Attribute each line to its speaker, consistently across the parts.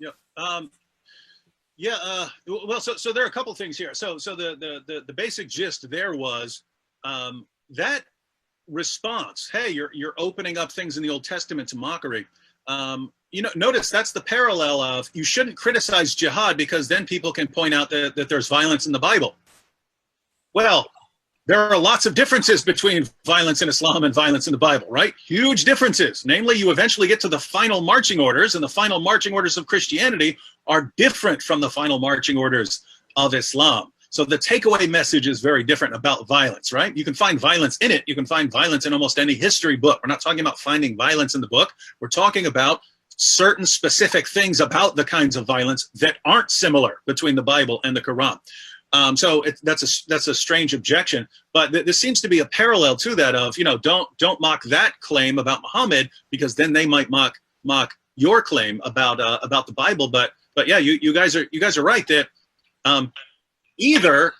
Speaker 1: Yeah. Well, so there are a couple things here. So the basic gist there was that response. Hey, you're opening up things in the Old Testament to mockery. Notice that's the parallel of you shouldn't criticize jihad because then people can point out that there's violence in the Bible. Well, there are lots of differences between violence in Islam and violence in the Bible, right? Huge differences. Namely, you eventually get to the final marching orders, and the final marching orders of Christianity are different from the final marching orders of Islam. So the takeaway message is very different about violence, right? You can find violence in it. You can find violence in almost any history book. We're not talking about finding violence in the book. We're talking about certain specific things about the kinds of violence that aren't similar between the Bible and the Quran. That's a strange objection, but this seems to be a parallel to that of, don't mock that claim about Muhammad because then they might mock your claim about the Bible. But yeah, you guys are right that either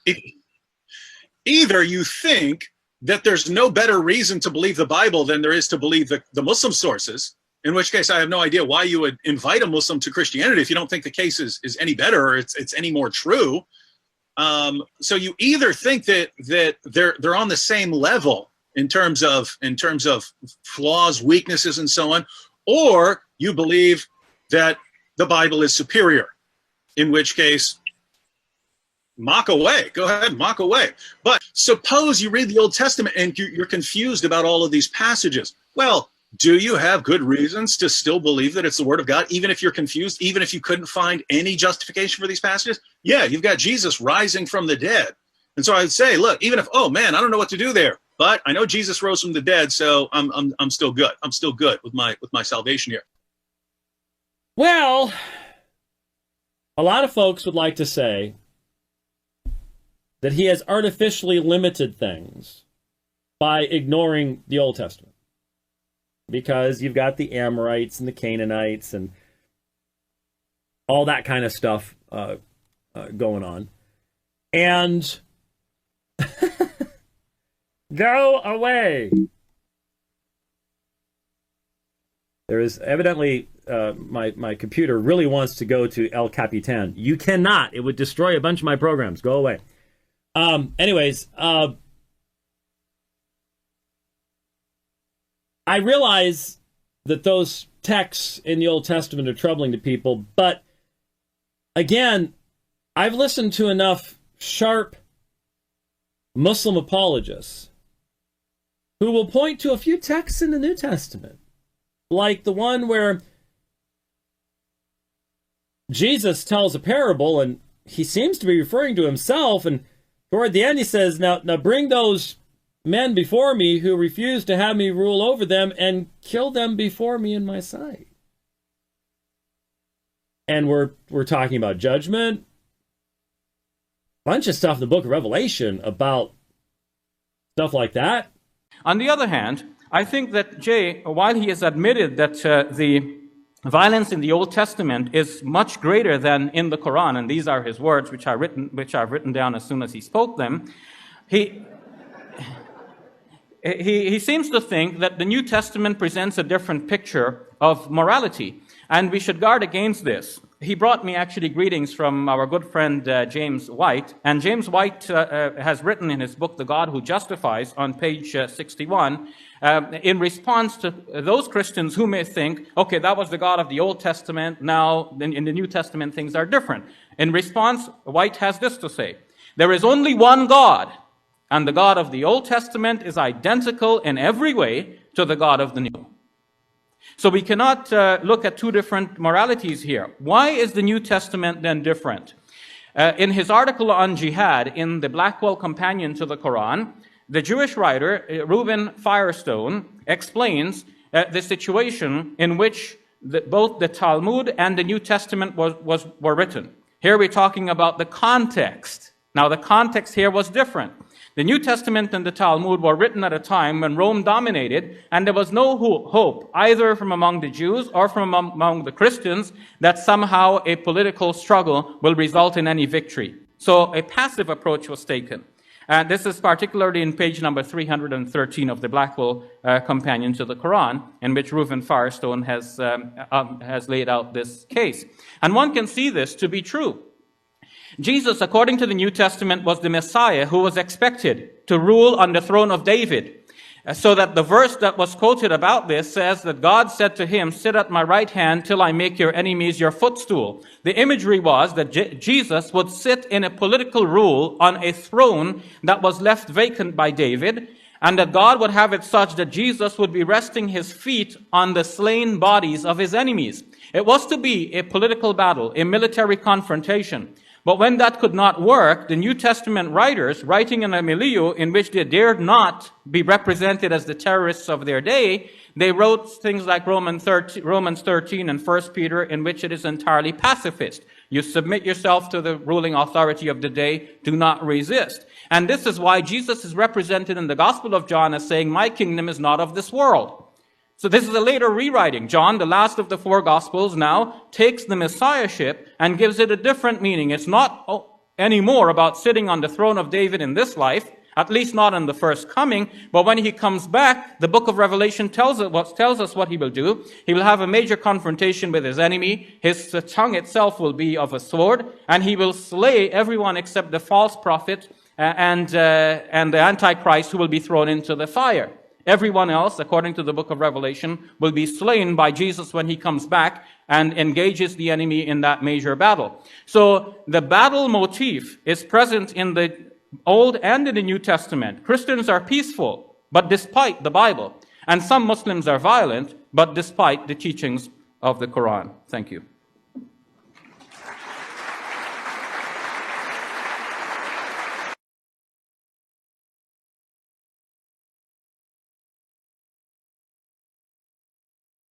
Speaker 1: you think that there's no better reason to believe the Bible than there is to believe the Muslim sources, in which case I have no idea why you would invite a Muslim to Christianity if you don't think the case is any better or it's any more true. So you either think that they're on the same level in terms of flaws, weaknesses, and so on, or you believe that the Bible is superior, in which case mock away. Go ahead, mock away. But suppose you read the Old Testament and you're confused about all of these passages. Well, do you have good reasons to still believe that it's the Word of God, even if you're confused, even if you couldn't find any justification for these passages? Yeah, you've got Jesus rising from the dead. And so I would say, look, even if, oh man, I don't know what to do there, but I know Jesus rose from the dead, so I'm still good. I'm still good with my salvation here.
Speaker 2: Well, a lot of folks would like to say that he has artificially limited things by ignoring the Old Testament. Because you've got the Amorites and the Canaanites and all that kind of stuff going on. And go away. There is evidently, my computer really wants to go to El Capitan. You cannot. It would destroy a bunch of my programs. Go away. Anyways, I realize that those texts in the Old Testament are troubling to people, but again, I've listened to enough sharp Muslim apologists who will point to a few texts in the New Testament, like the one where Jesus tells a parable, and he seems to be referring to himself, and toward the end he says, now bring those men before me who refuse to have me rule over them and kill them before me in my sight. And we're talking about judgment. Bunch of stuff in the book of Revelation about stuff like that.
Speaker 3: On the other hand, I think that Jay, while he has admitted that the violence in the Old Testament is much greater than in the Quran, and these are his words, which I've written down as soon as he spoke them, He seems to think that the New Testament presents a different picture of morality, and we should guard against this. He brought me actually greetings from our good friend James White, and James White has written in his book, The God Who Justifies, on page 61, in response to those Christians who may think, okay, that was the God of the Old Testament, now in the New Testament things are different. In response, White has this to say: there is only one God, and the God of the Old Testament is identical in every way to the God of the New. So we cannot look at two different moralities here. Why is the New Testament then different? In his article on jihad in the Blackwell Companion to the Quran, the Jewish writer Reuben Firestone explains the situation in which both the Talmud and the New Testament were written. Here we're talking about the context. Now the context here was different. The New Testament and the Talmud were written at a time when Rome dominated, and there was no hope, either from among the Jews or from among the Christians, that somehow a political struggle will result in any victory. So a passive approach was taken. This is particularly in page number 313 of the Blackwell Companion to the Quran, in which Reuven Firestone has laid out this case. And one can see this to be true. Jesus, according to the New Testament, was the Messiah who was expected to rule on the throne of David. So that the verse that was quoted about this says that God said to him, "Sit at my right hand till I make your enemies your footstool." The imagery was that Jesus would sit in a political rule on a throne that was left vacant by David, and that God would have it such that Jesus would be resting his feet on the slain bodies of his enemies. It was to be a political battle, a military confrontation. But when that could not work, the New Testament writers, writing in a milieu in which they dared not be represented as the terrorists of their day, they wrote things like Romans 13 and 1 Peter, in which it is entirely pacifist. You submit yourself to the ruling authority of the day, do not resist. And this is why Jesus is represented in the Gospel of John as saying, "My kingdom is not of this world." So this is a later rewriting. John, the last of the four Gospels, now takes the Messiahship and gives it a different meaning. It's not anymore about sitting on the throne of David in this life, at least not in the first coming, but when he comes back, the book of Revelation tells us what he will do. He will have a major confrontation with his enemy. His tongue itself will be of a sword, and he will slay everyone except the false prophet and the Antichrist, who will be thrown into the fire. Everyone else, according to the book of Revelation, will be slain by Jesus when he comes back and engages the enemy in that major battle. So the battle motif is present in the Old and in the New Testament. Christians are peaceful, but despite the Bible. And some Muslims are violent, but despite the teachings of the Quran. Thank you.